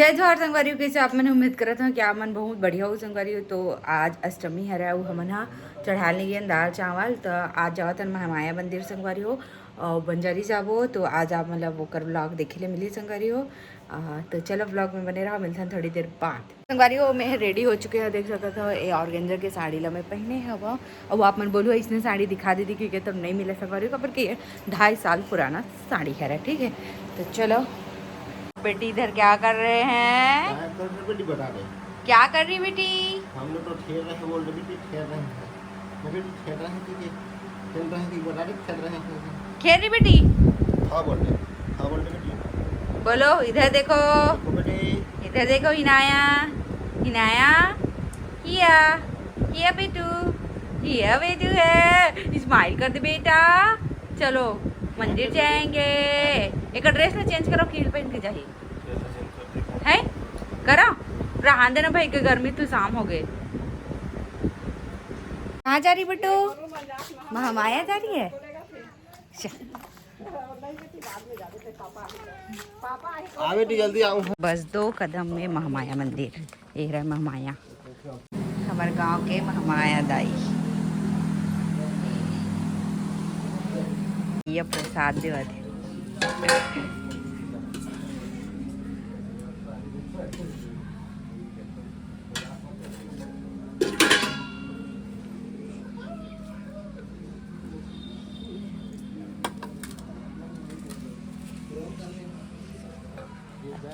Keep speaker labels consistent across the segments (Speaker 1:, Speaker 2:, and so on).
Speaker 1: जय जोहार संगवारी कैसे आप मैंने उम्मीद करा था कि आप मन बहुत बढ़िया हो संगवारी। तो आज अष्टमी हरा वो हमन हा चढ़ाने गए दाल चावल। तो आज जावत महामाया मंदिर संगवारी हो और बंजारी जाबो। तो आज आप मतलब वो कर ब्लॉग देखे ले मिली संगवारी हो। तो चलो ब्लॉग में बने रहा, मिलता थोड़ी देर बाद। संगवारी हो मैं रेडी हो चुके हैं, देख सकता था ये ऑर्गेंजर के साड़ी ला मैं पहने है वो। अब आप मन बोलो इसने साड़ी दिखा दी थी क्योंकि तब नहीं मिला संगवारी को, पर 2.5 साल पुराना साड़ी है। ठीक है तो चलो बेटी इधर क्या कर रहे हैं?
Speaker 2: बेटी बता रहे
Speaker 1: क्या कर रही बेटी?
Speaker 2: हम लोग तो ठहर रहे हैं, बोल रहे बेटी ठहर रहे हैं। मैं बेटी ठहर रहे हैं कि चल रहे हैं कि बता रहे ठहर रहे हैं।
Speaker 1: खेल रही बेटी?
Speaker 2: हाँ बोल रहे बेटी।
Speaker 1: बोलो इधर देखो,
Speaker 2: बेटी
Speaker 1: इधर देखो। हिनाया हिनाया हिया हिया बेटू, हिया बेटू है। स्माइल कर दे बेटा। चलो मंदिर जाएंगे। एक ड्रेस ना चेंज करो, कील पहन के जाइए है करो। रहन देना भाई के गर्मी तो शाम हो गए। कहाँ जा रही बेटू? महामाया जा रही है।
Speaker 2: आ बेटी जल्दी आओ।
Speaker 1: बस 2 कदम में महामाया मंदिर। एक रहा महामाया, हमारे गांव के महामाया दाई। ये प्रसाद देवा थे।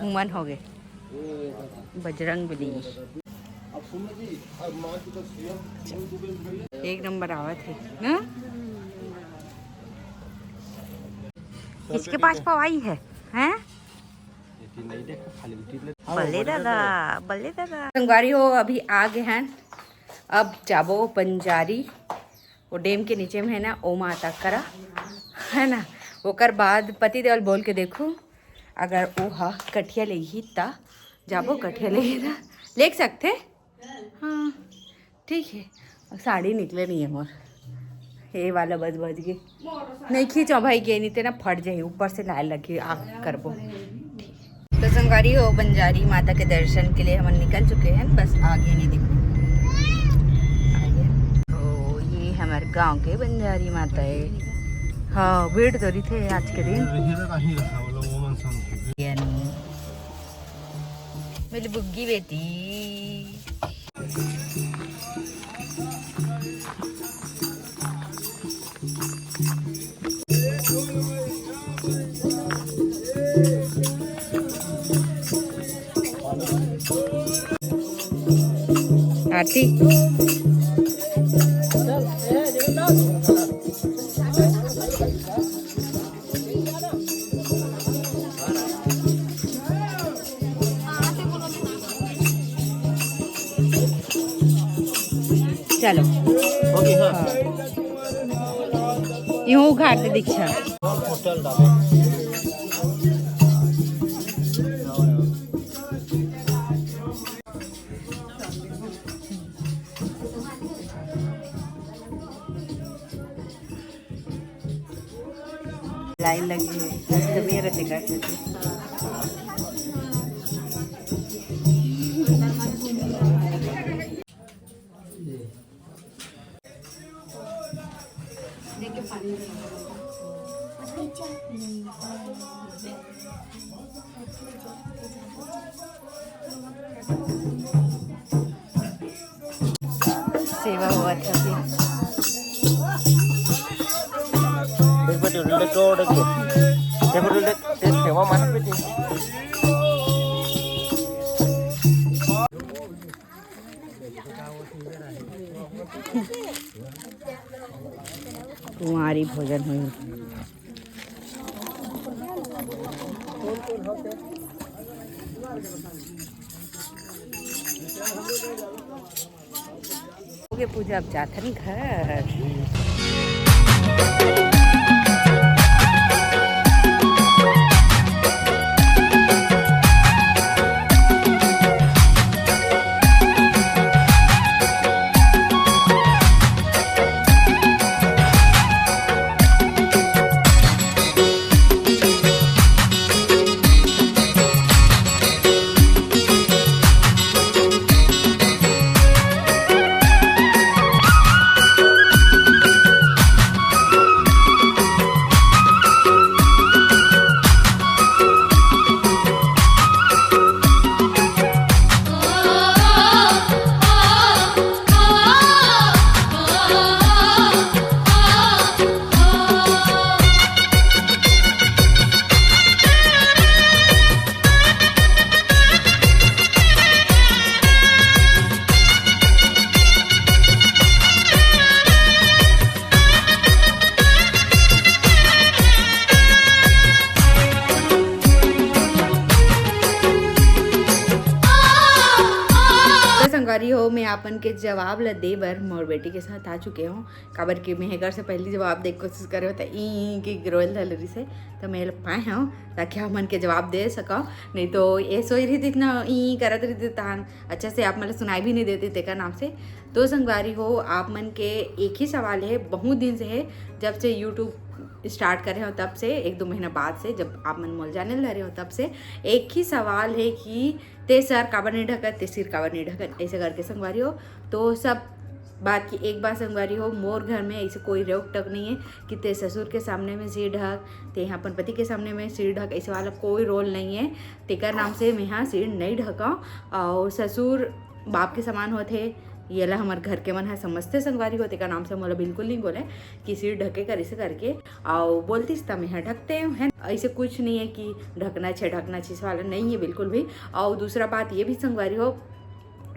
Speaker 1: हुमन हो गए बजरंग बली। एक नंबर आवत है ना? इसके पास पवाई है हैं? बल्ले दादा बल्ले दादा संगवारी हो अभी आ गए हैं। अब जाबो बंजारी, वो डैम के नीचे में है ना, ओ माता करा है ना। ओकर बाद पति देवल बोल के देखो, अगर वो हा कठिया ले ही ता जाबो, कठिया ले ही ले सकते। हाँ ठीक है। साड़ी निकले नहीं है मोर, ये वाला बज गई नहीं खींचो भाई के नहीं तेना फट जाए, ऊपर से लाल लगी आग करबो। ठीक तो संगवारी हो बंजारी माता के दर्शन के लिए हम निकल चुके हैं, बस आगे नहीं दिखो आगे। तो ये हमारे गांव के बंजारी माता है। हाँ वेट करी थे आज के दिन। मेरी बुग्गी बेटी आरती। चलो यूं घाट दीक्षा लाइन लगी है अष्टमी रथ करते सेवा हुआ था। कुंवारी भोजन हुई। पूजा अब जाथन घर। संगवारी हो मैं आपन के जवाब ला दे बर मोर बेटी के साथ आ चुके हूँ। काबर के मैं घर से पहली जवाब दे कोशिश करे होता ई की ग्रोल धलरी से तो मैं पाए हूँ ताकि हमन के जवाब दे सका। नहीं तो ये सोच रही थी इतना ई करत रही थी तहन अच्छा से आप मतलब सुनाई भी नहीं देती तेका नाम से। तो संगवारी हो आप मन के एक ही सवाल है, बहुत दिन से है, जब से यूट्यूब स्टार्ट करे हो तब से, 1-2 महीना बाद से जब आप मन मोल जाने लगे हो तब से एक ही सवाल है कि ते सर काबर नहीं ढकत, ते सिर काबर नहीं ढकत, ऐसे करके संगवारी हो। तो सब बात की एक बात संगवारी हो, मोर घर में ऐसे कोई रोक टक नहीं है कि ते ससुर के सामने में सिर ढक, ते यहाँ अपन पति के सामने में सिर ढक, ऐसे वाला कोई रोल नहीं है। तेकर नाम से मैं यहाँ सिर नहीं ढका। और ससुर बाप के समान होते ये ला हमारे घर के मन है समझते संगवारी होते का नाम से मोला बिल्कुल नहीं बोले कि सिर ढके कर ऐसे करके और बोलती तब यहाँ ढकते हैं। ऐसे कुछ नहीं है कि ढकना चाहिए वाला नहीं है बिल्कुल भी। और दूसरा बात ये भी संगवारी हो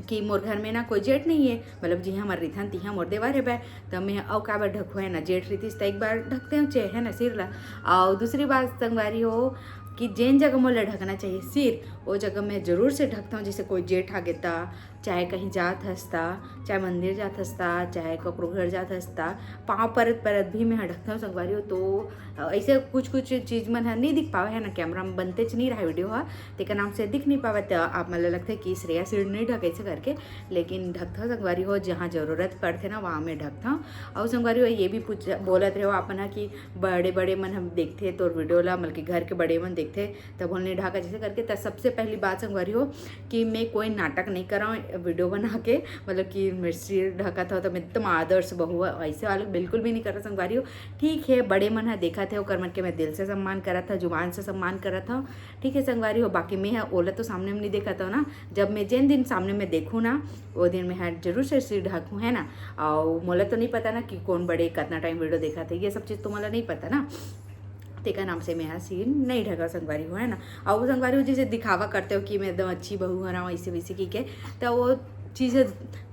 Speaker 1: कि मोर घर में ना कोई जेठ नहीं है, मतलब जी हमारे रिथन तिहा मोर देवा रे बे तो मैं अव का बार ढकू है ना, जेठ रीतिस तो एक बार ढकते हो चे है ना सिर ला। और दूसरी बात संगवारी हो कि जिन जगह मोला ढकना चाहिए सिर वो जगह मैं ज़रूर से ढकता हूँ। जैसे कोई जेठ आ गेता, चाहे कहीं जात हंसता, चाहे मंदिर जात हंसता, चाहे ककरो घर जात हंसता, पाँव परत परत भी मैं ढकता हूँ संगवारी हो। तो ऐसे कुछ चीज़ मन नहीं दिख पावे है ना, कैमरा में बनते नहीं रहा वीडियो है तेका नाम से दिख नहीं पावा। तो आप मतलब लगता है कि श्रेया सिर नहीं ढके ऐसे करके, लेकिन ढकता संगवारी हो जहाँ ज़रूरत पड़ते ना वहाँ मैं ढकता हूँ। और संगवारी हो ये भी बोलत रहे हो अपना कि बड़े बड़े मन हम देखते तो वीडियो ला मतलब कि घर के बड़े मन देखते तब बोलने ढाका जैसे करके। तब सबसे पहली बात संगवारी हो कि मैं कोई नाटक नहीं कर रहा हूँ वीडियो बना के, मतलब कि मेरे सिर ढका था तो मैं एकदम आदर्श बहू ऐसे वाले बिल्कुल भी नहीं कर रहा संगवारी हो। ठीक है बड़े मन है देखा थे ओकर मन के मैं दिल से सम्मान करा था, जुबान से सम्मान करा था, ठीक है संगवारी हो। बाकी मैं ओला तो सामने में नहीं देखा था ना, जब मैं जिन दिन सामने में देखूँ ना वो दिन मैं जरूर से सिर ढकूँ है ना। और मोला तो नहीं पता ना कि कौन बड़े कितना टाइम वीडियो देखा था, ये सब चीज़ तो मोला नहीं पता ना, तेका नाम से मैं यहाँ सिर नहीं ढका संगवारी हो है ना। और वो संगवारी हो जैसे दिखावा करते हो कि मैं एकदम अच्छी बहू हो रहा हूँ ऐसे वैसे की के, तो वो चीज़ें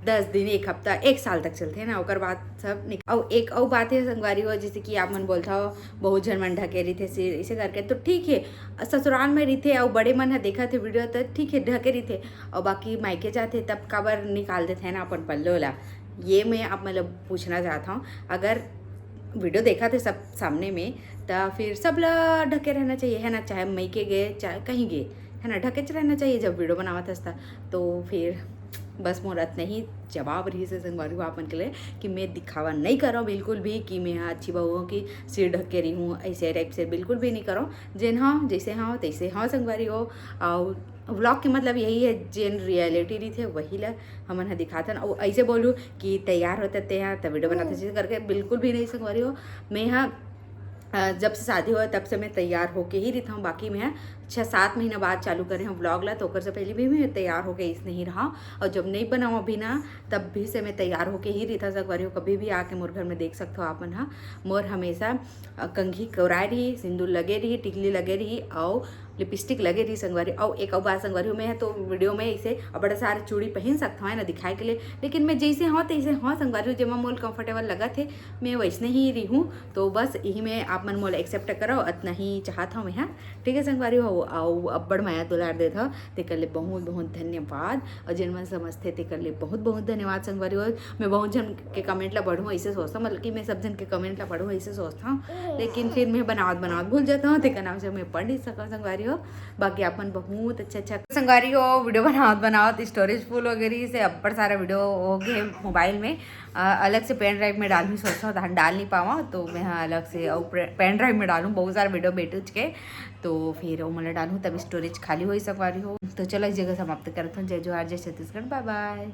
Speaker 1: 10 दिन 1 हफ्ता 1 साल तक चलते हैं ना, ओकर बाद सब और एक और बात है संगवारी हो जैसे कि आप मन बोलता हो बहुत जन मन ढके रही थे सिर ऐसे करके, तो ठीक है ससुराल में रही थे और बड़े मन है देखा थे वीडियो तो ठीक है ढके रही थे, और बाकी मायके जाते तब काबर निकाल देते हैं ना अपन पल्लो ला। ये मैं आप मतलब पूछना चाहता हूँ, अगर वीडियो देखा थे सब सामने में तो फिर सब ला ढके रहना चाहिए है ना, चाहे मैके गए चाहे कहीं गए है ना, ढके रहना चाहिए जब वीडियो बनावा था। तो फिर बस मोर इतना ही जवाब रही से संगवारी हो आपन के लिए कि मैं दिखावा नहीं कर रहा हूँ बिल्कुल भी कि मैं यहाँ अच्छी बहू हूँ कि सिर ढक के रही हूँ, ऐसे टाइप से बिल्कुल भी नहीं कर रहा हूँ। जिन हाँ जैसे हाँ तैसे हाँ संगवारी हो। और व्लॉग के मतलब यही है जिन रियलिटी रही थे वही ला हमन दिखाता ना, और ऐसे बोलूँ कि तैयार होते थे यहाँ तब वीडियो बनाते चीज़ करके बिल्कुल भी नहीं संगवारी हो। मैं यहाँ जब से शादी हुआ तब से मैं तैयार होके ही रहता हूँ। बाकी मैं 6-7 महीना बाद चालू करे हूँ व्लॉग ला, तो से पहले भी मैं तैयार होके इस नहीं रहा, और जब नहीं बनाऊँ अभी ना तब भी से मैं तैयार होके ही रहता संगवारी हो। कभी भी आके मोर घर में देख सकते हो आपन। हाँ मोर हमेशा कंघी कौराए रही, सिंदूर लगे रही, टिकली लगे रही और लिपस्टिक लगे रही संगवारी। और एक और बात संगवारी में है तो वीडियो में इसे बड़ा सारे चूड़ी पहन सकता है ना दिखाए के लिए, लेकिन मैं जैसे हाँ तैसे हाँ संगवारी जब मैं मोल कंफर्टेबल लगा थे मैं वैसने ही रही हूँ। तो बस यही मैं आप मन मोल एक्सेप्ट करो, इतना ही चाहता हूँ मैं। हाँ ठीक है संगवारी हो। और अब्बड़ माया दुलार देता ते कर ले बहुत बहुत धन्यवाद, और जिन मन समझते ते कर ले बहुत बहुत धन्यवाद संगवारी हो। मैं बहुत जन के कमेंट ला पढ़ूँ ऐसे सोचता हूँ, मतलब कि मैं सब जन के कमेंट ला पढ़ूँ ऐसे सोचता हूँ, लेकिन फिर मैं बनावत भूल जाता हूँ, तेका नाम से मैं पढ़ नहीं सका संगवारी हो। बाकी अपन बहुत अच्छा संगवारी हो वीडियो बनावत स्टोरेज फुल वगैरह से अब्बड़ सारा वीडियो हो गए मोबाइल में। अलग से पेन ड्राइव में डालने सोचता हूँ, डाल नहीं पावा तो मैं हाँ अलग से और पेन ड्राइव में डालूँ बहुत सारा वीडियो बेटूच के, तो फिर वो मतलब डालूँ तब स्टोरेज खाली हो ही संगवारी हो। तो चलो इस जगह समाप्त करता हूँ। जय जोहार, जय छत्तीसगढ़, बाय बाय।